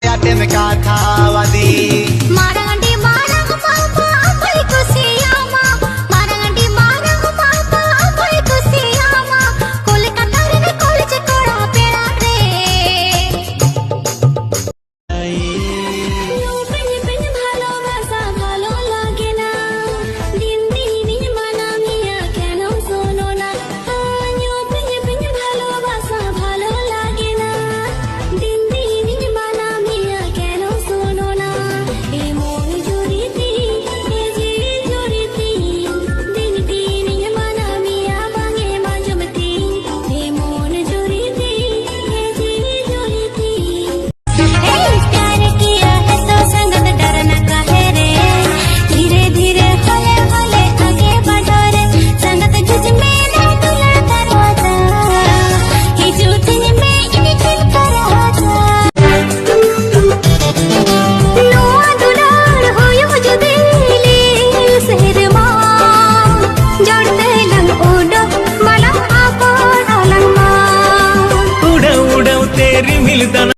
Yatem kathawadi marandi marang papa apai kusiyama marandi marang papa apai kusiyama kolkata re college kora pera re peni peni bhalo basa bhalo lage na din din mana miya keno sono na peni peni bhalo basa bhalo lage na din din mana miya keno sono na e mon juriti e ji juriti din din mana miya bange manjumti e mon juriti e ji juriti प्यार किया है तो संगत डरना काहे रे धीरे धीरे हौले हौले आगे बढ़ो रे संगत जुझ में ना तुला दरवाजा ये झूठ में इन्हीं दिल का राजा नुआ दुलार हो यो जो दिली शहर मां जोड़ते लंग उड़ो मला आपो लंग मां उड़व उड़व तेरी मिलता